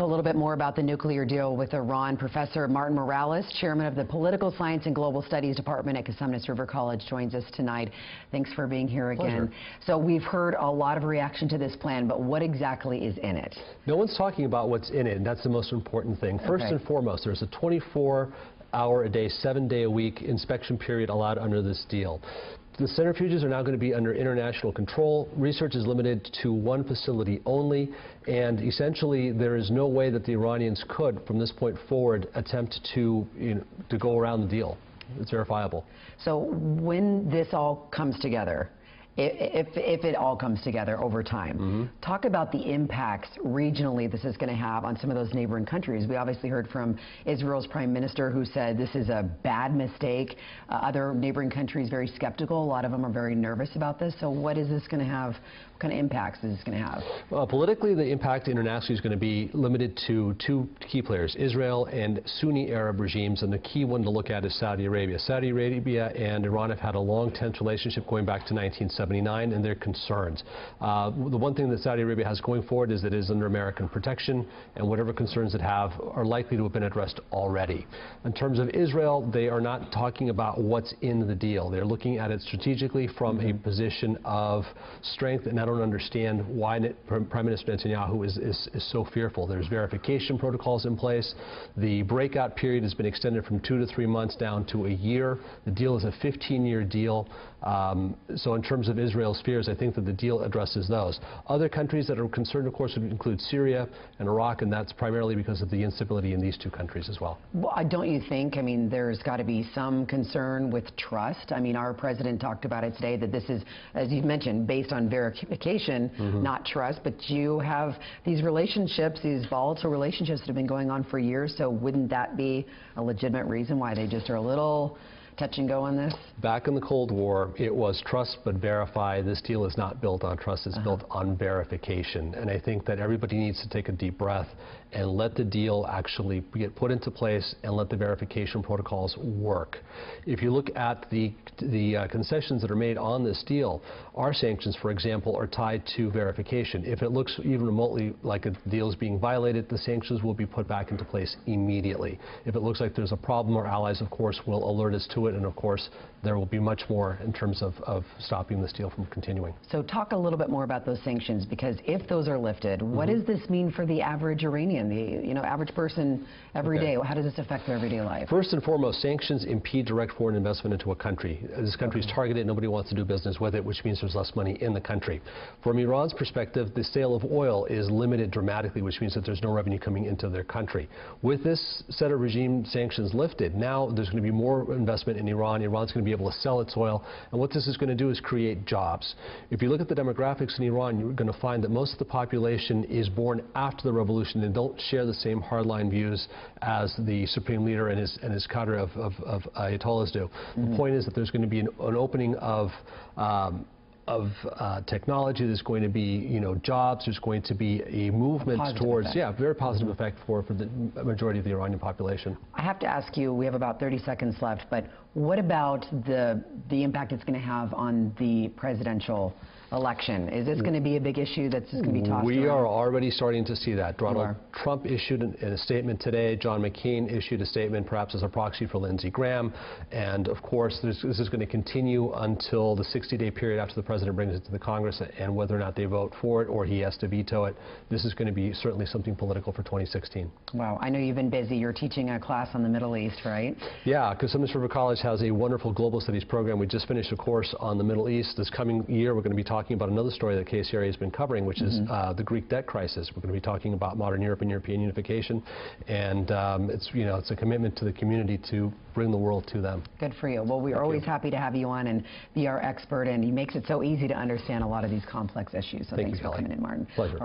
a little bit more about the nuclear deal with Iran. Professor Martin Morales, chairman of the Political Science and Global Studies Department at Cosumnes River College, joins us tonight. Thanks for being here again. Pleasure. So we've heard a lot of reaction to this plan, but what exactly is in it? No one's talking about what's in it, and that's the most important thing. First and foremost, there's a 24-hour-a-day, 7-day-a-week inspection period allowed under this deal. The centrifuges are now going to be under international control. Research is limited to one facility only, and essentially there is no way that the Iranians could, from this point forward, attempt to go around the deal. It's verifiable. So when this all comes together, if it all comes together over time, talk about the impacts regionally this is going to have on some of those neighboring countries. We obviously heard from Israel's prime minister, who said this is a bad mistake. Other neighboring countries very skeptical. A lot of them are very nervous about this. So what is this going to have? What kind of impacts is this going to have? Well, politically, the impact internationally is going to be limited to two key players, Israel and Sunni Arab regimes, and the key one to look at is Saudi Arabia. Saudi Arabia and Iran have had a long, tense relationship going back to 1979, and they're concerned. The one thing that Saudi Arabia has going forward is that it is under American protection, and whatever concerns it have are likely to have been addressed already. In terms of Israel, they are not talking about what's in the deal. They're looking at it strategically from a position of strength, and I don't understand why Prime Minister Netanyahu is so fearful. There's verification protocols in place. The breakout period has been extended from 2 to 3 months down to a year. The deal is a 15-year deal. So in terms of Israel's fears, I think that the deal addresses those. Other countries that are concerned, of course, would include Syria and Iraq, and that's primarily because of the instability in these two countries as well. Well, don't you think, I mean, there's got to be some concern with trust? I mean, our president talked about it today, that this is, as you mentioned, based on verification, not trust, but you have these relationships, these volatile relationships that have been going on for years, so wouldn't that be a legitimate reason why they just are a little touch and go on this? Back in the Cold War, it was trust but verify. This deal is not built on trust, it's built on verification. And I think that everybody needs to take a deep breath and let the deal actually get put into place and let the verification protocols work. If you look at the concessions that are made on this deal, our sanctions, for example, are tied to verification. If it looks even remotely like a deal is being violated, the sanctions will be put back into place immediately. If it looks like there's a problem, our allies, of course, will alert us to it, and of course there will be much more in terms of stopping this deal from continuing. So talk a little bit more about those sanctions, because if those are lifted, what does this mean for the average Iranian, the average person every day? How does this affect their everyday life? First and foremost, sanctions impede direct foreign investment into a country. This country is targeted, nobody wants to do business with it, which means there's less money in the country. From Iran's perspective, the sale of oil is limited dramatically, which means that there's no revenue coming into their country. With this set of regime sanctions lifted, now there's going to be more investment in Iran. Iran's going to be able to sell its oil, and what this is going to do is create jobs. If you look at the demographics in Iran, you're going to find that most of the population is born after the revolution and don't share the same hardline views as the supreme leader and his cadre of Ayatollahs do. The point is that there's going to be an opening of technology. There's going to be jobs. There's going to be a movement towards very positive effect for the majority of the Iranian population. I have to ask you, we have about 30 seconds left, but what about the impact it's going to have on the presidential election? Is this going to be a big issue that's just going to be tossed We around? are already starting to see that. Donald Trump issued a statement today. John McCain issued a statement, perhaps as a proxy for Lindsey Graham. And of course, this is going to continue until the 60-day period after the president brings it to the Congress, and whether or not they vote for it or he has to veto it. This is going to be certainly something political for 2016. Wow. I know you've been busy. You're teaching a class on the Middle East, right? Yeah. Cosumnes River College has a wonderful global studies program. We just finished a course on the Middle East. This coming year, we're going to be talking about another story that KCRA has been covering, which is the Greek debt crisis. We're going to be talking about modern Europe and European unification, and it's a commitment to the community to bring the world to them. Good for you. Well, we're always happy to have you on and be our expert, and he makes it so easy to understand a lot of these complex issues. So thanks for coming in, Martin. Pleasure.